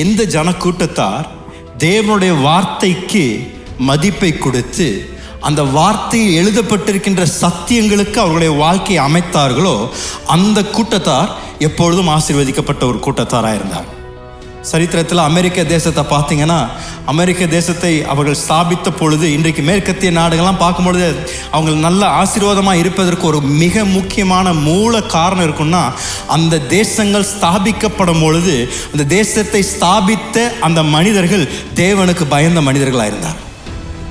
எந்த ஜனக்கூட்டத்தார் தேவனுடைய வார்த்தைக்கு மதிப்பை கொடுத்து அந்த வார்த்தையில் எழுதப்பட்டிருக்கின்ற சத்தியங்களுக்கு அவர்களுடைய வாழ்க்கையை அமைத்தார்களோ அந்த கூட்டத்தார் எப்பொழுதும் ஆசீர்வதிக்கப்பட்ட ஒரு கூட்டத்தாராக இருந்தார். சரித்திரத்தில் அமெரிக்க தேசத்தை பார்த்தீங்கன்னா, அமெரிக்க தேசத்தை அவர்கள் ஸ்தாபித்த பொழுது இன்றைக்கு மேற்கத்திய நாடுகள்லாம் பார்க்கும்பொழுது அவங்க நல்ல ஆசீர்வாதமாக இருப்பதற்கு ஒரு மிக முக்கியமான மூல காரணம் இருக்குன்னா, அந்த தேசங்கள் ஸ்தாபிக்கப்படும் பொழுது அந்த தேசத்தை ஸ்தாபித்த அந்த மனிதர்கள் தேவனுக்கு பயந்த மனிதர்களாக இருந்தார்.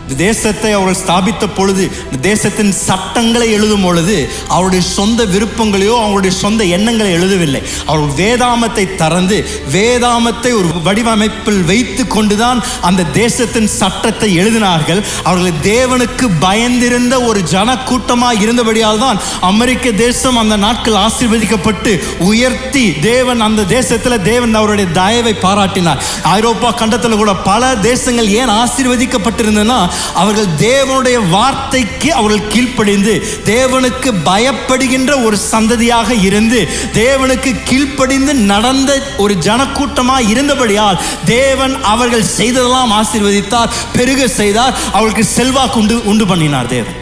இந்த தேசத்தை அவர்கள் ஸ்தாபித்த பொழுது இந்த தேசத்தின் சட்டங்களை எழுதும் பொழுது அவருடைய சொந்த விருப்பங்களையோ அவருடைய சொந்த எண்ணங்களை எழுதவில்லை. அவர்கள் வேதாமத்தை திறந்து வேதாமத்தை ஒரு வடிவமைப்பில் வைத்து கொண்டுதான் அந்த தேசத்தின் சட்டத்தை எழுதினார்கள். அவர்கள் தேவனுக்கு பயந்திருந்த ஒரு ஜன கூட்டமாக இருந்தபடியால் தான் அமெரிக்க தேசம் அந்த நாட்கள் ஆசீர்வதிக்கப்பட்டு உயர்த்தி தேவன் அந்த தேசத்தில் தேவன் அவருடைய தயவை பாராட்டினார். ஐரோப்பா கண்டத்தில் கூட பல தேசங்கள் ஏன் ஆசீர்வதிக்கப்பட்டிருந்தனா, அவர்கள் தேவனுடைய வார்த்தைக்கு அவர்கள் கீழ்ப்படிந்து தேவனுக்கு பயப்படுகின்ற ஒரு சந்ததியாக இருந்து தேவனுக்கு கீழ்ப்படிந்து நடந்த ஒரு ஜனக்கூட்டமாக இருந்தபடியால் தேவன் அவர்கள் செய்ததெல்லாம் ஆசீர்வதித்தார், பெருக செய்தார், அவர்களுக்கு செல்வாக்கு உண்டு பண்ணினார் தேவன்.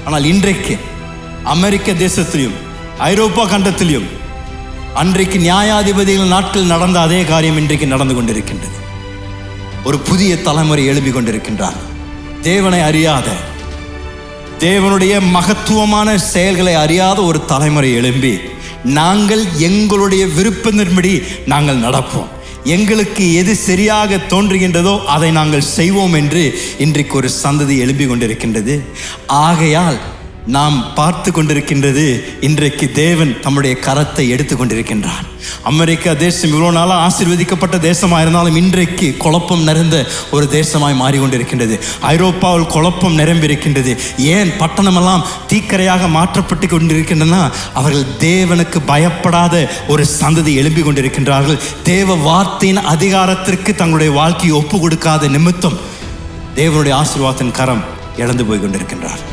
ஆனால் இன்றைக்கு அமெரிக்க தேசத்திலும் ஐரோப்பா கண்டத்திலும் அன்றைக்கு நியாயாதிபதிகள் நாட்கள் நடந்த அதே காரியம் இன்றைக்கு நடந்து கொண்டிருக்கின்றது. ஒரு புதிய தலைமுறை எழுப்பி கொண்டிருக்கின்றார். தேவனை அறியாத, தேவனுடைய மகத்துவமான செயல்களை அறியாத ஒரு தலைமுறை எழும்பி நாங்கள் எங்களுடைய விருப்பத்தின்படி நாங்கள் நடப்போம், எங்களுக்கு எது சரியாக தோன்றுகின்றதோ அதை நாங்கள் செய்வோம் என்று இன்றைக்கு ஒரு சந்ததி எழுப்பி கொண்டிருக்கின்றது. ஆகையால் நாம் பார்த்து கொண்டிருக்கின்றது, இன்றைக்கு தேவன் தம்முடைய கரத்தை எடுத்து கொண்டிருக்கின்றார். அமெரிக்கா தேசம் இவ்வளோ நாளாக ஆசீர்வதிக்கப்பட்ட தேசமாக இருந்தாலும் இன்றைக்கு குழப்பம் நிறைந்த ஒரு தேசமாய் மாறிக்கொண்டிருக்கின்றது. ஐரோப்பாவில் குழப்பம் நிரம்பியிருக்கின்றது. ஏன் பட்டணமெல்லாம் தீக்கரையாக மாற்றப்பட்டு கொண்டிருக்கின்றன? அவர்கள் தேவனுக்கு பயப்படாத ஒரு சந்ததி எழுப்பி கொண்டிருக்கின்றார்கள். தேவ வார்த்தையின் அதிகாரத்திற்கு தங்களுடைய வாழ்க்கையை ஒப்பு கொடுக்காத நிமித்தம் தேவனுடைய ஆசீர்வாதத்தின் கரம் இழந்து போய் கொண்டிருக்கின்றார்.